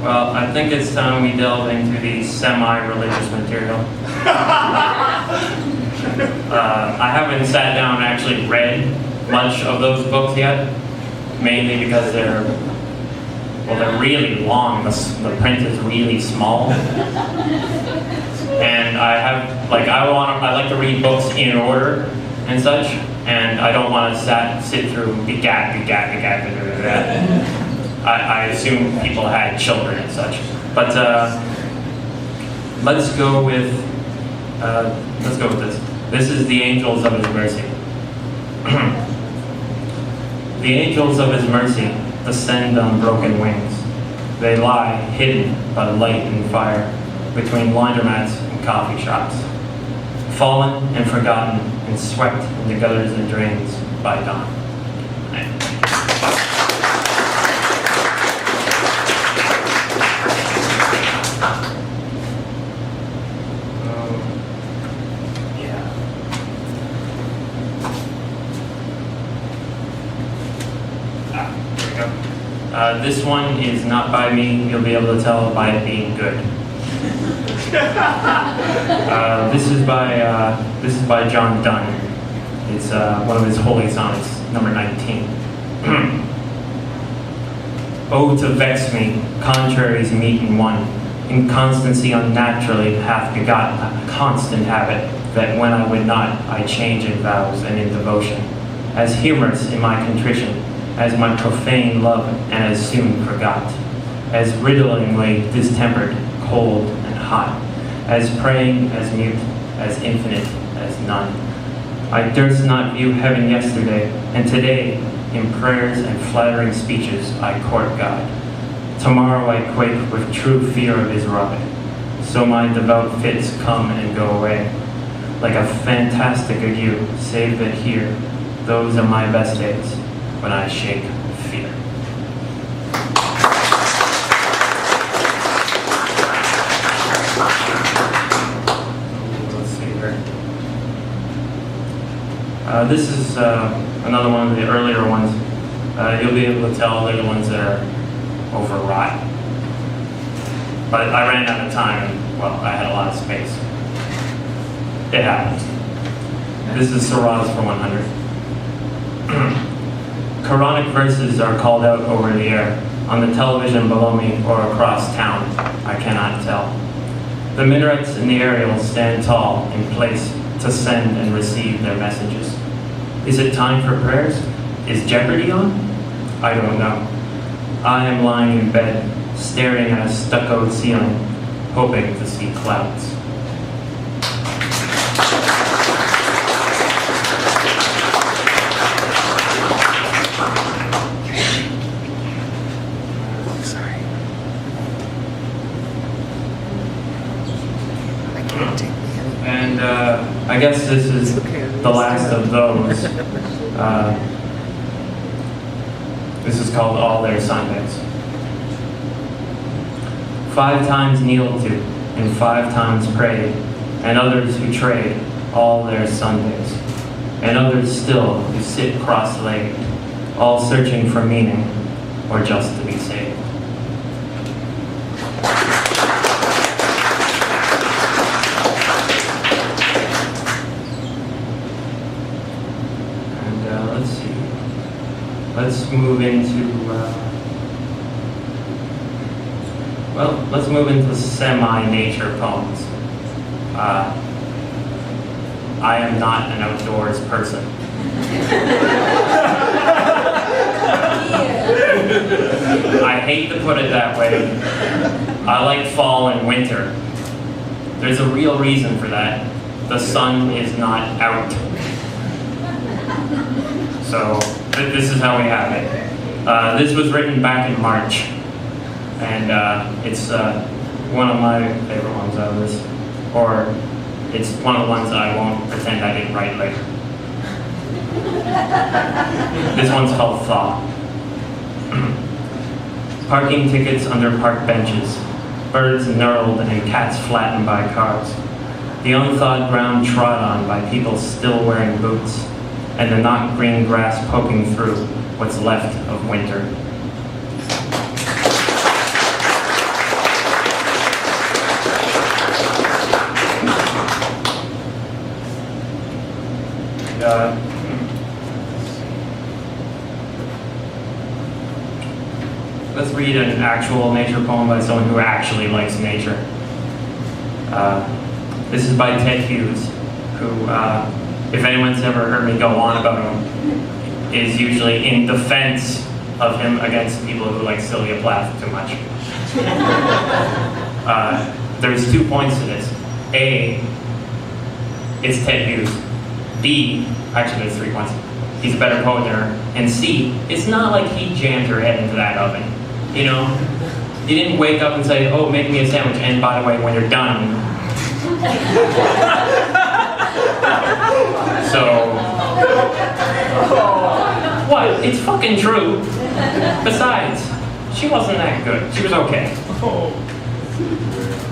Well, I think it's time we delve into the semi-religious material. I haven't sat down and actually read much of those books yet, mainly because they're really long. The print is really small, and I like to read books in order and such, and I don't want to sit through begat. I assume people had children and such, but let's go with this. This is the angels of His mercy. The angels of His mercy descend on broken wings. They lie hidden by light and fire between laundromats and coffee shops, fallen and forgotten and swept in the gutters and drains by dawn. This one is not by me. You'll be able to tell by it being good. This is by John Donne. It's one of his holy sonnets, number 19. Oh, to vex me, contraries meet in one. Inconstancy unnaturally hath begot a constant habit, that when I would not, I change in vows and in devotion. As humorous in my contrition, as my profane love, and as soon forgot, as riddlingly distempered, cold and hot, as praying, as mute, as infinite, as none. I durst not view heaven yesterday, and today, in prayers and flattering speeches, I court God. Tomorrow I quake with true fear of His rod. So my devout fits come and go away, like a fantastic ague, save that here, those are my best days, when I shake with fear. Let's see here. This is another one of the earlier ones. You'll be able to tell they're the ones that are overwrought. But I ran out of time, and, well, I had a lot of space. It happens. This is Sirahs for 100. Quranic verses are called out over the air, on the television below me or across town, I cannot tell. The minarets and the aerials stand tall in place to send and receive their messages. Is it time for prayers? Is Jeopardy on? I don't know. I am lying in bed, staring at a stuccoed ceiling, hoping to see clouds. And I guess this is the last of those. This is called All Their Sundays. 5 times kneeled to, and 5 times prayed, and others who trade all their Sundays, and others still who sit cross-legged, all searching for meaning, or just to be saved. Let's move into, let's move into semi-nature poems. I am not an outdoors person. I hate to put it that way. I like fall and winter. There's a real reason for that. The sun is not out. So this is how we have it. This was written back in March, and it's one of my favorite ones out of this, or it's one of the ones I won't pretend I didn't write later. This one's called Thaw. Parking tickets under park benches, birds knurled and cats flattened by cars, the unthawed ground trod on by people still wearing boots, and the not green grass poking through what's left of winter. let's read an actual nature poem by someone who actually likes nature. This is by Ted Hughes, who, if anyone's ever heard me go on about him, is usually in defense of him against people who like Sylvia Plath too much. There's 2 points to this. A, it's Ted Hughes. B, actually there's 3 points. He's a better poet than her. And C, it's not like he jammed her head into that oven. You know? He didn't wake up and say, oh, make me a sandwich, and by the way, when you're done. So, what? It's fucking true. Besides, she wasn't that good. She was okay.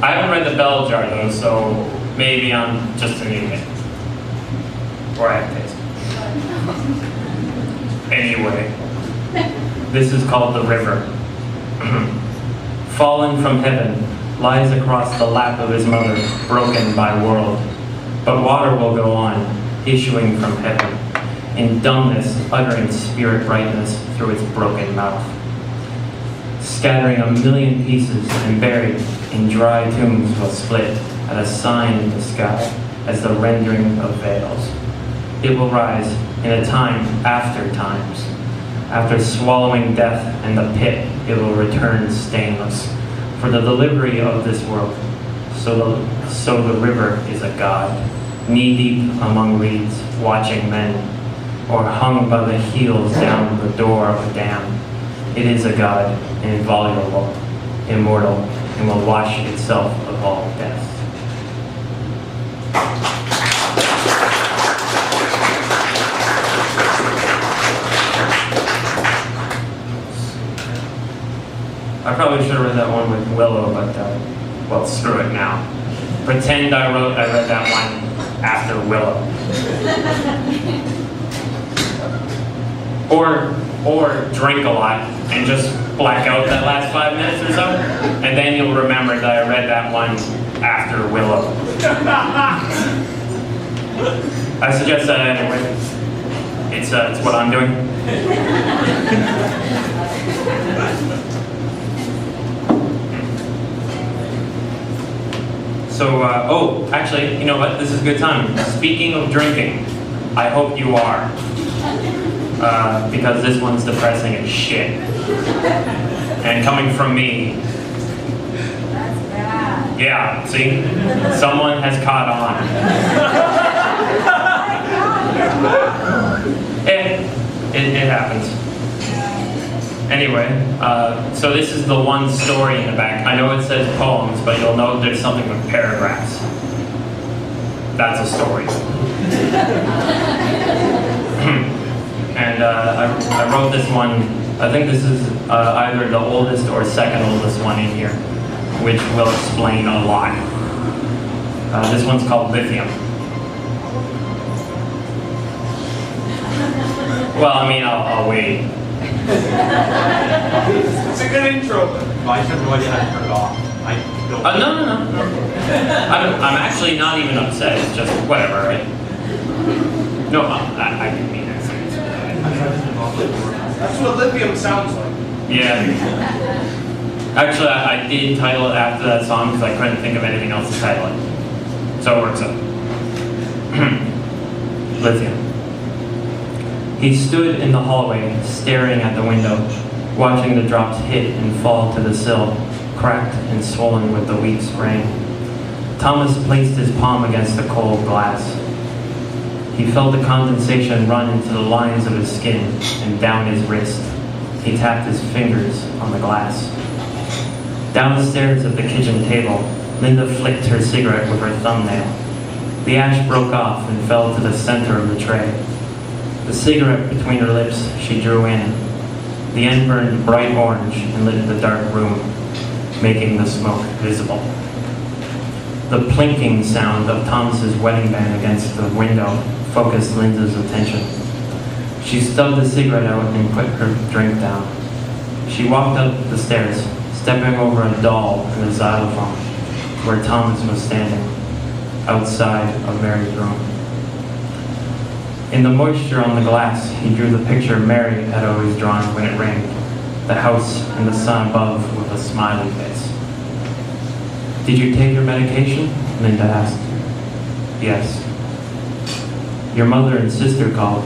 I haven't read The Bell Jar though, so maybe I'm just an idiot. Or I have taste. Anyway, this is called The River. Fallen from heaven, lies across the lap of his mother, broken by world. But water will go on, issuing from heaven, in dumbness, uttering spirit brightness through its broken mouth. Scattering a million pieces and buried in dry tombs will split at a sign in the sky as the rendering of veils. It will rise in a time after times. After swallowing death and the pit, it will return stainless. For the delivery of this world, so the river is a god, knee-deep among reeds, watching men, or hung by the heels down the door of a dam. It is a god, inviolable, immortal, and will wash itself of all death. I probably should have read that one with Willow, but, well, screw it now. Pretend I read that one after Willow. Or drink a lot and just black out that last 5 minutes or so, and then you'll remember that I read that one after Willow. I suggest that anyway. It's what I'm doing. So, oh, actually, you know what? This is a good time. Speaking of drinking, I hope you are. Because this one's depressing as shit. And coming from me. That's bad. Yeah, see? Someone has caught on. It happens. Anyway, so this is the one story in the back. I know it says poems, but you'll note there's something with paragraphs. That's a story. And I wrote this one, I think this is either the oldest or second oldest one in here, which will explain a lot. This one's called Lithium. Well, I mean, I'll wait. It's a good intro. I have no idea how to turn it off. No. I'm actually not even upset. It's just whatever, right? No, I didn't mean that. That's what lithium sounds like. Yeah. Actually, I did title it after that song because I couldn't think of anything else to title it. So it works out. Lithium. He stood in the hallway, staring at the window, watching the drops hit and fall to the sill, cracked and swollen with the week's rain. Thomas placed his palm against the cold glass. He felt the condensation run into the lines of his skin and down his wrist. He tapped his fingers on the glass. Downstairs at the kitchen table, Linda flicked her cigarette with her thumbnail. The ash broke off and fell to the center of the tray. The cigarette between her lips she drew in. The end burned bright orange and lit the dark room, making the smoke visible. The plinking sound of Thomas's wedding band against the window focused Linda's attention. She stubbed the cigarette out and put her drink down. She walked up the stairs, stepping over a doll in the xylophone, where Thomas was standing, outside of Mary's room. In the moisture on the glass, he drew the picture Mary had always drawn when it rained, the house and the sun above with a smiley face. "Did you take your medication?" Linda asked. "Yes." "Your mother and sister called.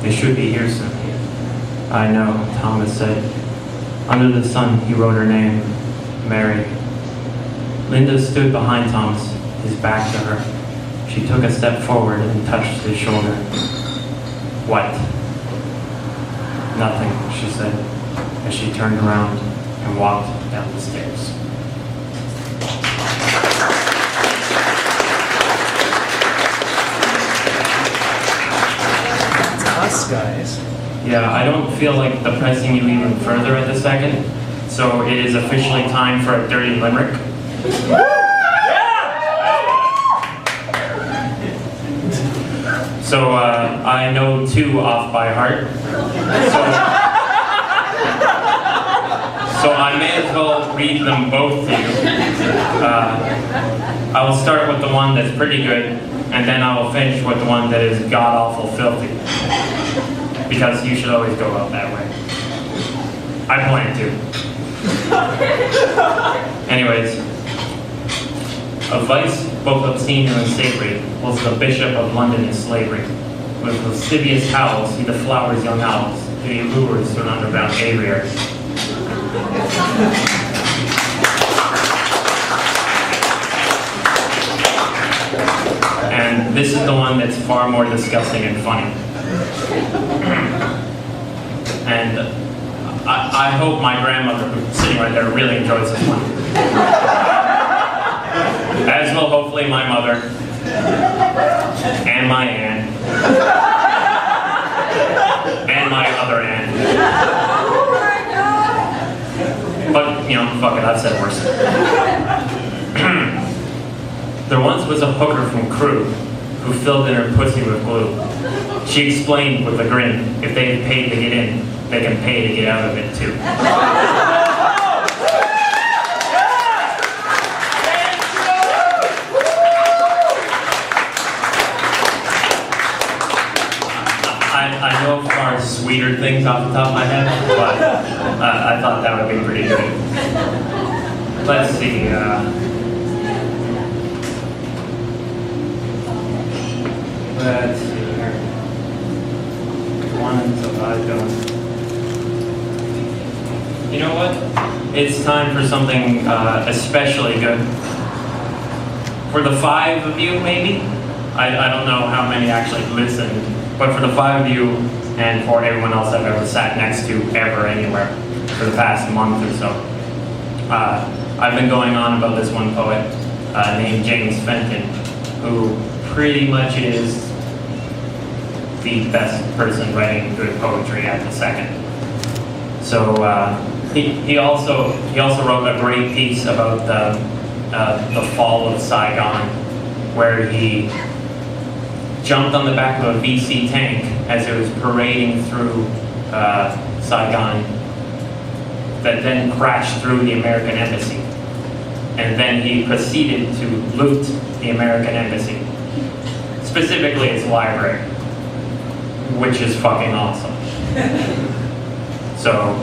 They should be here soon." "I know," Thomas said. Under the sun, he wrote her name, Mary. Linda stood behind Thomas, his back to her. She took a step forward and touched his shoulder. "What?" "Nothing," she said, as she turned around and walked down the stairs. That's us, guys. Yeah, I don't feel like depressing you even further at the second, so it is officially time for a dirty limerick. So I know 2 off by heart, so I may as well read them both to you. I will start with the one that's pretty good, and then I will finish with the one that is god-awful filthy. Because you should always go out that way. I plan to. Anyways, a vice both obscene and unsavory was the Bishop of London in slavery. With lascivious howls, he deflowers young owls, he lures to an underground aviary. And this is the one that's far more disgusting and funny. And I hope my grandmother, who's sitting right there, really enjoys this one. As will hopefully my mother, and my aunt, and my other aunt. But, you know, fuck it, I've said worse. There once was a hooker from Crewe who filled in her pussy with glue. She explained with a grin, if they had paid to get in, they can pay to get out of it too. I know far sweeter things off the top of my head, but I thought that would be pretty good. Let's see. Let's see here. One so I've done. You know what? It's time for something especially good. For the 5 of you, maybe? I don't know how many actually listened, but for the 5 of you and for everyone else I've ever sat next to ever anywhere for the past month or so, I've been going on about this one poet named James Fenton, who pretty much is the best person writing good poetry at the second. So he also wrote a great piece about the fall of Saigon, where he jumped on the back of a VC tank as it was parading through Saigon, that then crashed through the American embassy. And then he proceeded to loot the American embassy, specifically its library, which is fucking awesome. So